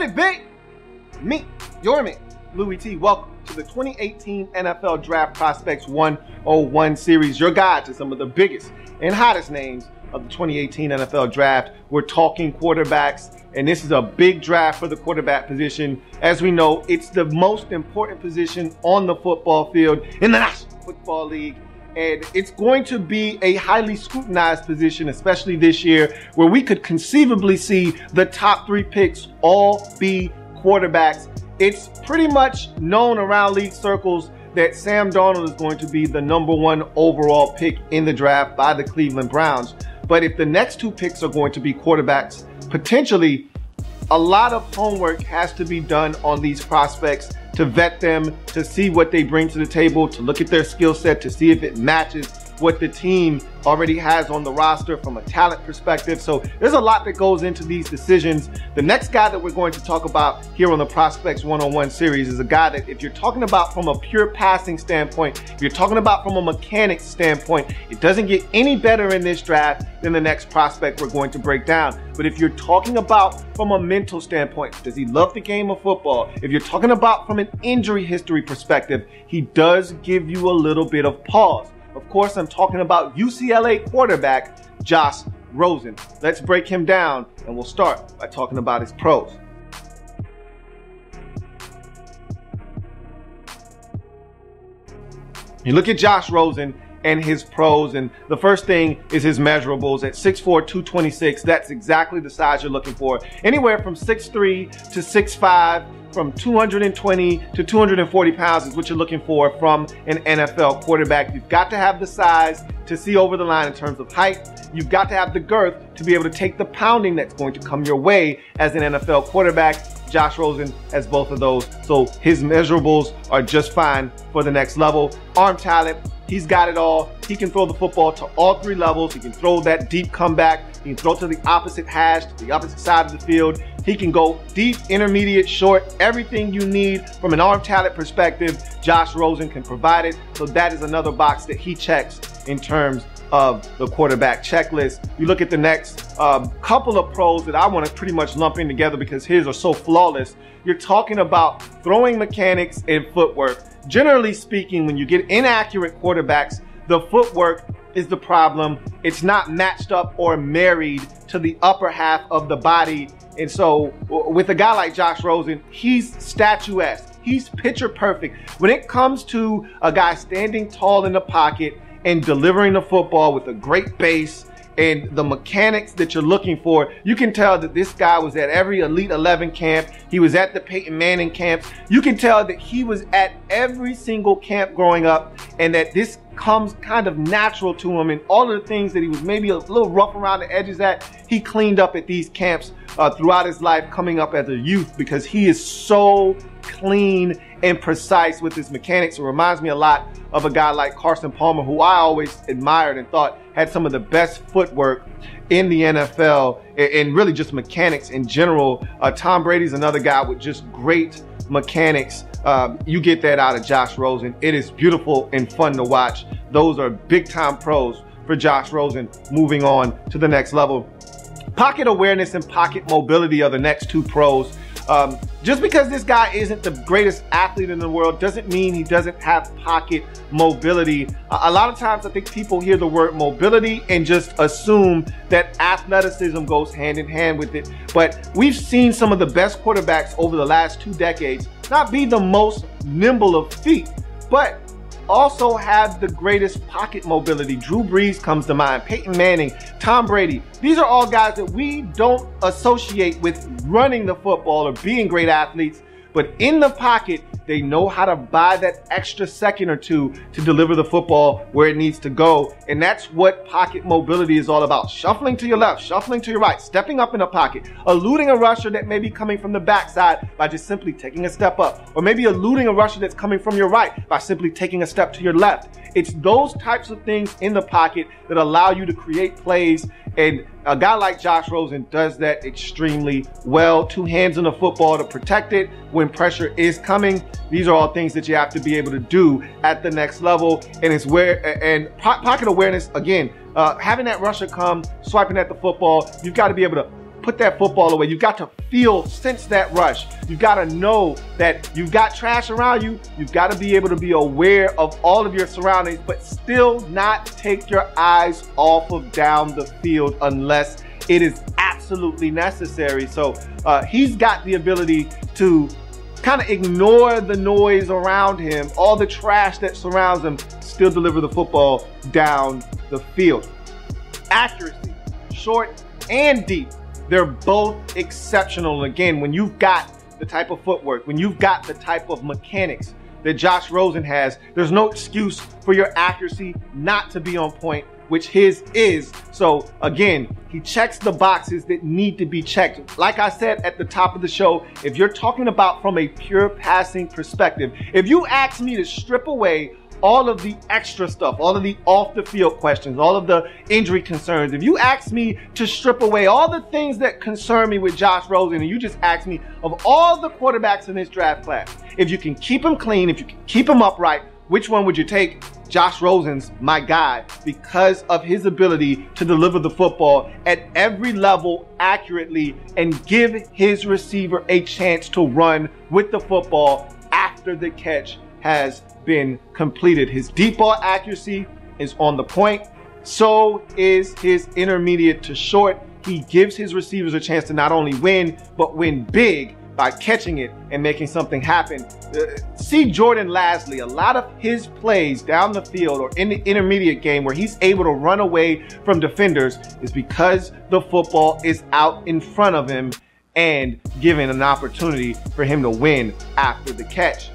it big. Me, your man, Louie T. Welcome to the 2018 NFL Draft Prospects 101 series, your guide to some of the biggest and hottest names of the 2018 NFL Draft. We're talking quarterbacks, and this is a big draft for the quarterback position. As we know, it's the most important position on the football field in the National Football League. And it's going to be a highly scrutinized position, especially this year, where we could conceivably see the top 3 picks all be quarterbacks. It's pretty much known around league circles that Sam Darnold is going to be the #1 overall pick in the draft by the Cleveland Browns. But if the next 2 picks are going to be quarterbacks, potentially a lot of homework has to be done on these prospects to vet them, to see what they bring to the table, to look at their skill set, to see if it matches what the team already has on the roster from a talent perspective. So there's a lot that goes into these decisions. The next guy that we're going to talk about here on the Prospects 101 series is a guy that, if you're talking about from a pure passing standpoint, if you're talking about from a mechanics standpoint, it doesn't get any better in this draft than the next prospect we're going to break down. But if you're talking about from a mental standpoint, does he love the game of football? If you're talking about from an injury history perspective, he does give you a little bit of pause. Of course, I'm talking about UCLA quarterback Josh Rosen. Let's break him down, and we'll start by talking about his pros. You look at Josh Rosen and his pros, and the first thing is his measurables. At 6'4", 226, that's exactly the size you're looking for. Anywhere from 6'3" to 6'5", from 220 to 240 pounds is what you're looking for from an NFL quarterback. You've got to have the size to see over the line in terms of height. You've got to have the girth to be able to take the pounding that's going to come your way as an NFL quarterback. Josh Rosen has both of those, so his measurables are just fine for the next level. Arm talent, he's got it all. He can throw the football to all 3 levels. He can throw that deep comeback. He can throw to the opposite hash, to the opposite side of the field. He can go deep, intermediate, short, everything you need from an arm talent perspective. Josh Rosen can provide it. So that is another box that he checks in terms of the quarterback checklist. You look at the next couple of pros that I want to pretty much lump in together because his are so flawless. You're talking about throwing mechanics and footwork. Generally speaking, when you get inaccurate quarterbacks, the footwork is the problem. It's not matched up or married to the upper half of the body. And so with a guy like Josh Rosen, he's statuesque. He's picture perfect. When it comes to a guy standing tall in the pocket and delivering the football with a great base and the mechanics that you're looking for, you can tell that this guy was at every Elite 11 camp. He was at the Peyton Manning camps. You can tell that he was at every single camp growing up, and that this comes kind of natural to him, and all of the things that he was maybe a little rough around the edges at, he cleaned up at these camps throughout his life coming up as a youth, because he is so clean and precise with his mechanics. It reminds me a lot of a guy like Carson Palmer, who I always admired and thought had some of the best footwork in the NFL and really just mechanics in general. Tom Brady's another guy with just great mechanics. You get that out of Josh Rosen. It is beautiful and fun to watch. Those are big time pros for Josh Rosen. Moving on to the next level. Pocket awareness and pocket mobility are the next 2 pros. Just because this guy isn't the greatest athlete in the world doesn't mean he doesn't have pocket mobility. A lot of times I think people hear the word mobility and just assume that athleticism goes hand in hand with it. But we've seen some of the best quarterbacks over the last 2 decades not be the most nimble of feet, but also have the greatest pocket mobility. Drew Brees comes to mind, Peyton Manning, Tom Brady. These are all guys that we don't associate with running the football or being great athletes, but in the pocket, they know how to buy that extra second or 2 to deliver the football where it needs to go. And that's what pocket mobility is all about. Shuffling to your left, shuffling to your right, stepping up in the pocket, eluding a rusher that may be coming from the backside by just simply taking a step up, or maybe eluding a rusher that's coming from your right by simply taking a step to your left. It's those types of things in the pocket that allow you to create plays, and a guy like Josh Rosen does that extremely well. 2 hands on the football to protect it when pressure is coming. These are all things that you have to be able to do at the next level, and it's where pocket awareness again. Having that rusher come, swiping at the football, you've got to be able to put that football away. You've got to field, sense that rush. You've got to know that you've got trash around you. You've got to be able to be aware of all of your surroundings, but still not take your eyes off of down the field unless it is absolutely necessary. So he's got the ability to kind of ignore the noise around him, all the trash that surrounds him, still deliver the football down the field. Accuracy, short and deep, they're both exceptional. And again, when you've got the type of footwork, when you've got the type of mechanics that Josh Rosen has, there's no excuse for your accuracy not to be on point, which his is. So again, he checks the boxes that need to be checked. Like I said at the top of the show, if you're talking about from a pure passing perspective, if you ask me to strip away all of the extra stuff, all of the off the field questions, all of the injury concerns, if you ask me to strip away all the things that concern me with Josh Rosen, and you just ask me of all the quarterbacks in this draft class, if you can keep them clean, if you can keep them upright, which one would you take? Josh Rosen's my guy because of his ability to deliver the football at every level accurately and give his receiver a chance to run with the football after the catch has been completed. His deep ball accuracy is on the point. So is his intermediate to short. He gives his receivers a chance to not only win, but win big by catching it and making something happen. See Jordan Lasley, a lot of his plays down the field or in the intermediate game where he's able to run away from defenders is because the football is out in front of him and given an opportunity for him to win after the catch.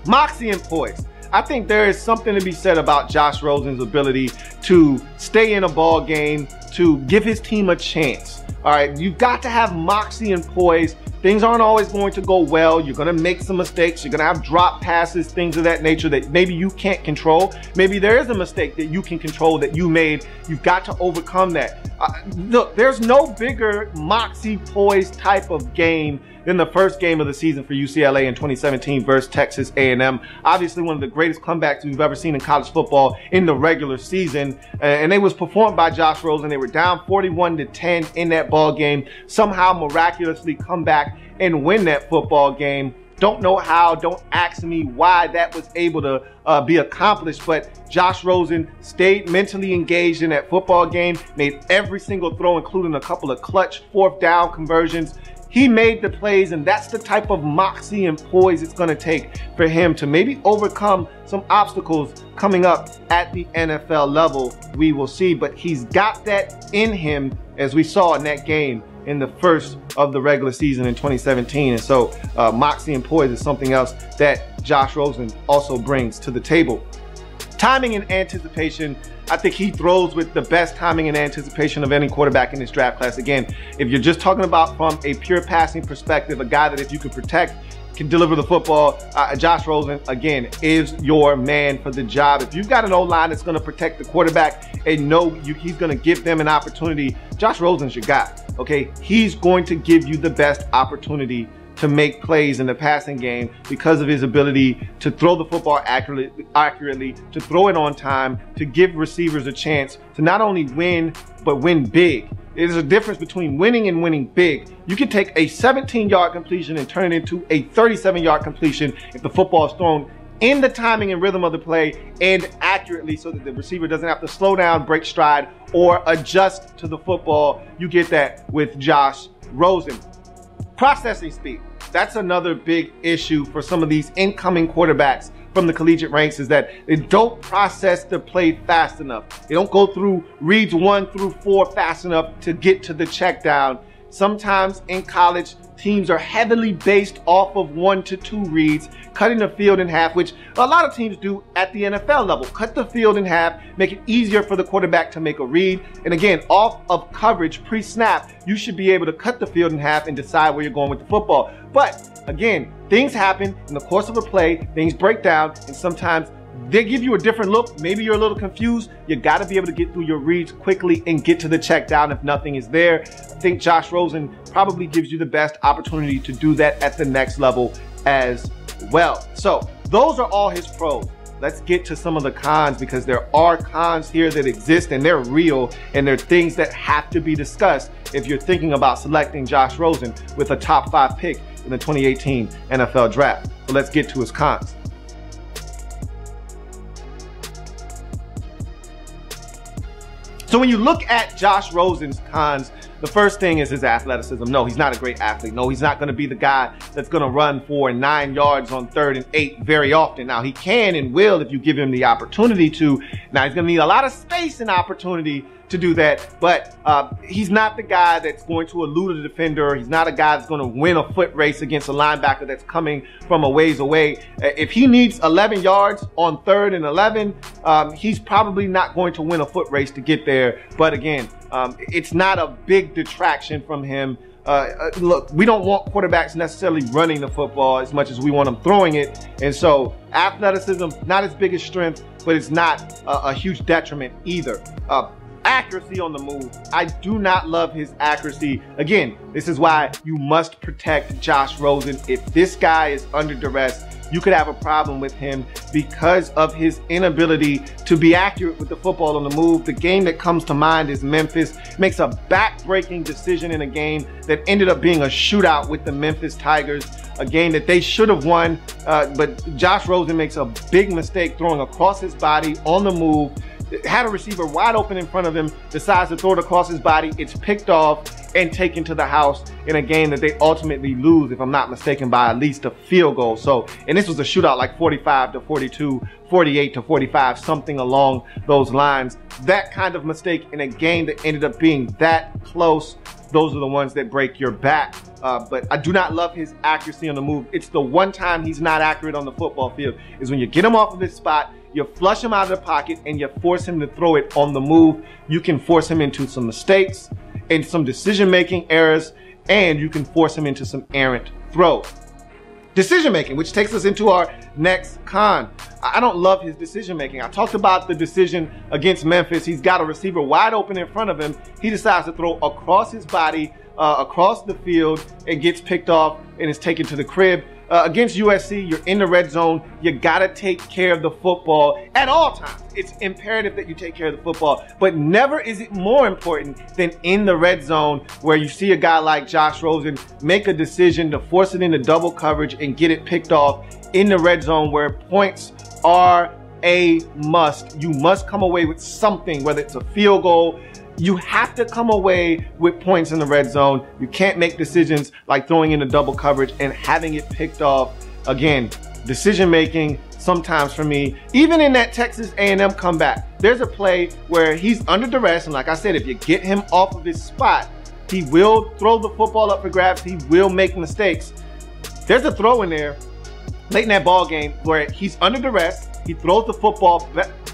Moxie and poise. I think there is something to be said about Josh Rosen's ability to stay in a ball game, to give his team a chance. All right, you've got to have moxie and poise. Things aren't always going to go well. You're going to make some mistakes. You're going to have drop passes, things of that nature that maybe you can't control. Maybe there is a mistake that you can control that you made. You've got to overcome that. Look, there's no bigger moxie poise type of game than the first game of the season for UCLA in 2017 versus Texas A&M. Obviously one of the greatest comebacks we've ever seen in college football in the regular season. And it was performed by Josh Rosen. They were down 41-10 in that ball game. Somehow miraculously come back and win that football game. Don't know how, don't ask me why that was able to be accomplished, but Josh Rosen stayed mentally engaged in that football game, made every single throw, including a couple of clutch fourth down conversions. He made the plays, and that's the type of moxie and poise it's going to take for him to maybe overcome some obstacles coming up at the NFL level. We will see, but he's got that in him, as we saw in that game in the first of the regular season in 2017. And so moxie and poise is something else that Josh Rosen also brings to the table. Timing and anticipation. I think he throws with the best timing and anticipation of any quarterback in this draft class. Again, if you're just talking about from a pure passing perspective, a guy that if you can protect, can deliver the football, Josh Rosen, again, is your man for the job. If you've got an O-line that's going to protect the quarterback and know he's going to give them an opportunity, Josh Rosen's your guy, okay? He's going to give you the best opportunity to make plays in the passing game because of his ability to throw the football accurately, to throw it on time, to give receivers a chance to not only win, but win big. There's a difference between winning and winning big. You can take a 17-yard completion and turn it into a 37-yard completion if the football is thrown in the timing and rhythm of the play and accurately so that the receiver doesn't have to slow down, break stride, or adjust to the football. You get that with Josh Rosen. Processing speed. That's another big issue for some of these incoming quarterbacks from the collegiate ranks, is that they don't process the play fast enough. They don't go through reads 1 through 4 fast enough to get to the check down. Sometimes in college, teams are heavily based off of 1 to 2 reads, cutting the field in half, which a lot of teams do at the NFL level. Cut the field in half, make it easier for the quarterback to make a read. And again, off of coverage pre-snap, you should be able to cut the field in half and decide where you're going with the football. But again, things happen in the course of a play, things break down, and sometimes they give you a different look. Maybe you're a little confused. You got to be able to get through your reads quickly and get to the check down if nothing is there. I think Josh Rosen probably gives you the best opportunity to do that at the next level as well. So those are all his pros. let's get to some of the cons, because there are cons here that exist and they're real, and they're things that have to be discussed if you're thinking about selecting Josh Rosen with a top 5 pick in the 2018 NFL draft. So let's get to his cons. So when you look at Josh Rosen's cons, the first thing is his athleticism. No, he's not a great athlete. No, he's not going to be the guy that's going to run for 9 yards on 3rd and 8 very often. Now, he can and will if you give him the opportunity to. Now, he's going to need a lot of space and opportunity to do that, but he's not the guy that's going to elude a defender. He's not a guy that's going to win a foot race against a linebacker that's coming from a ways away. If he needs 11 yards on 3rd and 11, he's probably not going to win a foot race to get there. But again, it's not a big detraction from him. Look, we don't want quarterbacks necessarily running the football as much as we want them throwing it. And so athleticism, not his biggest strength, but it's not a huge detriment either. Accuracy on the move. I do not love his accuracy. Again, this is why you must protect Josh Rosen. If this guy is under duress, you could have a problem with him because of his inability to be accurate with the football on the move. The game that comes to mind is Memphis. Makes a back-breaking decision in a game that ended up being a shootout with the Memphis Tigers, a game that they should have won, but Josh Rosen makes a big mistake throwing across his body on the move. Had a receiver wide open in front of him, decides to throw it across his body. It's picked off and taken to the house in a game that they ultimately lose, if I'm not mistaken, by at least a field goal. So, and this was a shootout like 45-42, 48-45, something along those lines. That kind of mistake in a game that ended up being that close, those are the ones that break your back. But I do not love his accuracy on the move. It's the one time he's not accurate on the football field is when you get him off of his spot, you flush him out of the pocket, and you force him to throw it on the move. You can force him into some mistakes and some decision-making errors, and you can force him into some errant throws. Decision-making, which takes us into our next con. I don't love his decision-making. I talked about the decision against Memphis. He's got a receiver wide open in front of him. He decides to throw across his body, across the field, and gets picked off and is taken to the crib. Against USC, you're in the red zone. You gotta take care of the football at all times. It's imperative that you take care of the football, but never is it more important than in the red zone, where you see a guy like Josh Rosen make a decision to force it into double coverage and get it picked off in the red zone, where points are a must. You must come away with something, whether it's a field goal. You have to come away with points in the red zone. You can't make decisions like throwing in a double coverage and having it picked off. Again, decision making sometimes for me, even in that Texas A&M comeback, there's a play where he's under duress, and like I said, if you get him off of his spot, he will throw the football up for grabs. He will make mistakes. There's a throw in there late in that ball game where he's under duress. He throws the football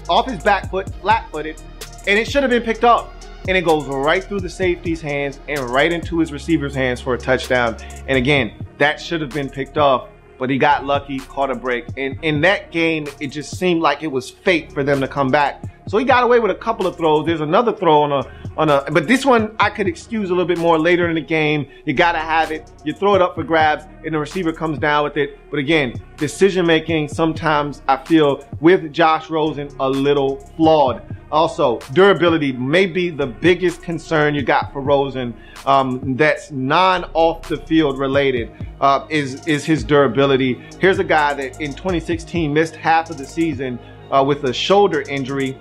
off his back foot, flat-footed, and it should have been picked off. And it goes right through the safety's hands and right into his receiver's hands for a touchdown. And again, that should have been picked off, but he got lucky, caught a break. And in that game, it just seemed like it was fate for them to come back. So he got away with a couple of throws. There's another throw but this one I could excuse a little bit more later in the game. You gotta have it. You throw it up for grabs and the receiver comes down with it. But again, decision making sometimes I feel with Josh Rosen a little flawed. Also, durability may be the biggest concern you got for Rosen, that's non-off the field related, is his durability. Here's a guy that in 2016 missed half of the season with a shoulder injury,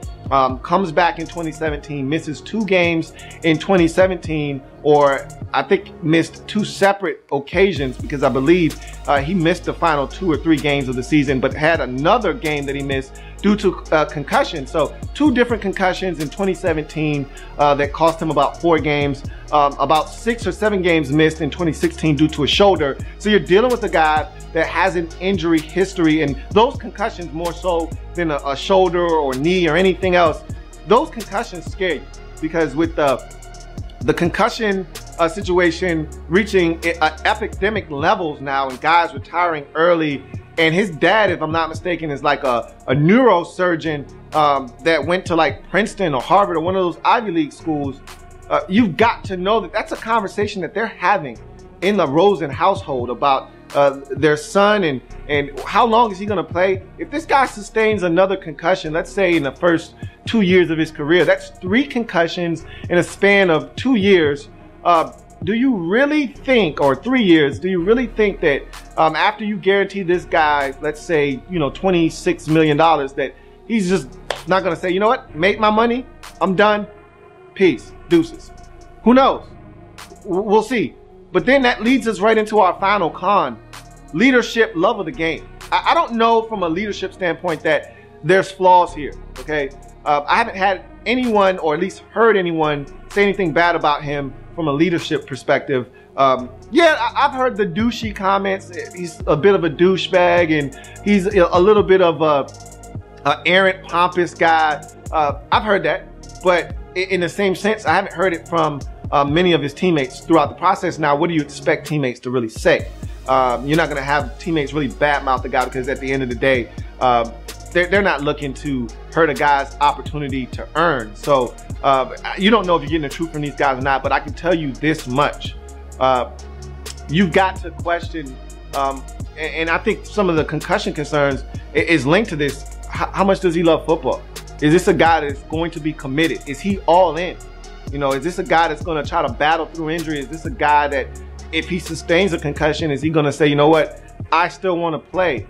comes back in 2017, misses 2 games in 2017, or I think missed 2 separate occasions, because I believe he missed the final 2 or 3 games of the season, but had another game that he missed due to concussion. So 2 different concussions in 2017 that cost him about 4 games, about 6 or 7 games missed in 2016 due to a shoulder. So you're dealing with a guy that has an injury history, and those concussions more so than a shoulder or knee or anything else, those concussions scare you, because with the concussion situation reaching epidemic levels now and guys retiring early. And his dad, if I'm not mistaken, is like a neurosurgeon that went to like Princeton or Harvard or one of those Ivy League schools. You've got to know that that's a conversation that they're having in the Rosen household about their son, and how long is he going to play? If this guy sustains another concussion, let's say in the first 2 years of his career, that's 3 concussions in a span of 2 years. Do you really think, or 3 years, do you really think that after you guarantee this guy, let's say, you know, $26 million, that he's just not going to say, you know what, make my money, I'm done, peace, deuces? Who knows? We'll see. But then that leads us right into our final con: leadership, love of the game. I don't know from a leadership standpoint that there's flaws here, okay? I haven't had anyone, or at least heard anyone, say anything bad about him from a leadership perspective. Yeah, I've heard the douchey comments. He's a bit of a douchebag, and he's a little bit of a arrant, pompous guy. I've heard that, but in the same sense, I haven't heard it from many of his teammates throughout the process. Now, what do you expect teammates to really say? You're not going to have teammates really badmouth the guy, because at the end of the day, they're not looking to hurt a guy's opportunity to earn. So you don't know if you're getting the truth from these guys or not, but I can tell you this much. You've got to question, and I think some of the concussion concerns is linked to this. How much does he love football? Is this a guy that's going to be committed? Is he all in? You know, is this a guy that's going to try to battle through injury? Is this a guy that, if he sustains a concussion, is he going to say, you know what, I still want to play?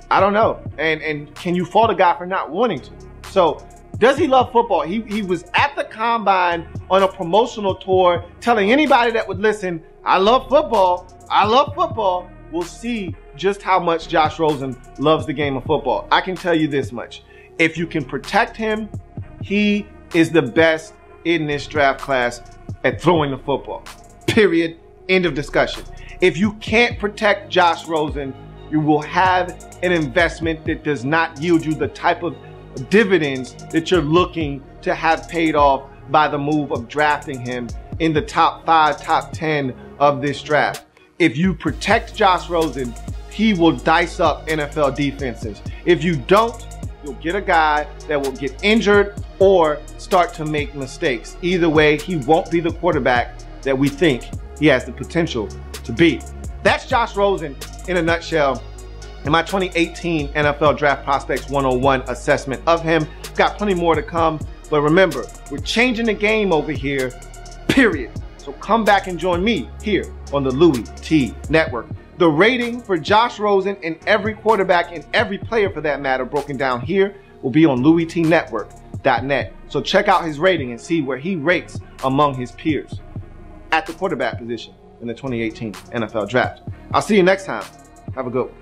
I don't know. And can you fault a guy for not wanting to? So, does he love football? He was at the combine on a promotional tour telling anybody that would listen, I love football. I love football. We'll see just how much Josh Rosen loves the game of football. I can tell you this much. If you can protect him, he is the best in this draft class at throwing the football. Period. End of discussion. If you can't protect Josh Rosen, you will have an investment that does not yield you the type of dividends that you're looking to have paid off by the move of drafting him in the top 5, top 10 of this draft. If you protect Josh Rosen, he will dice up NFL defenses. If you don't, you'll get a guy that will get injured or start to make mistakes. Either way, he won't be the quarterback that we think he has the potential to be. That's Josh Rosen in a nutshell, in my 2018 NFL Draft Prospects 101 assessment of him. Got plenty more to come, but remember, we're changing the game over here, period. So come back and join me here on the Louie T Network. The rating for Josh Rosen and every quarterback and every player for that matter, broken down here, will be on LouieTNetwork.net. So check out his rating and see where he rates among his peers at the quarterback position in the 2018 NFL Draft. I'll see you next time. Have a good one.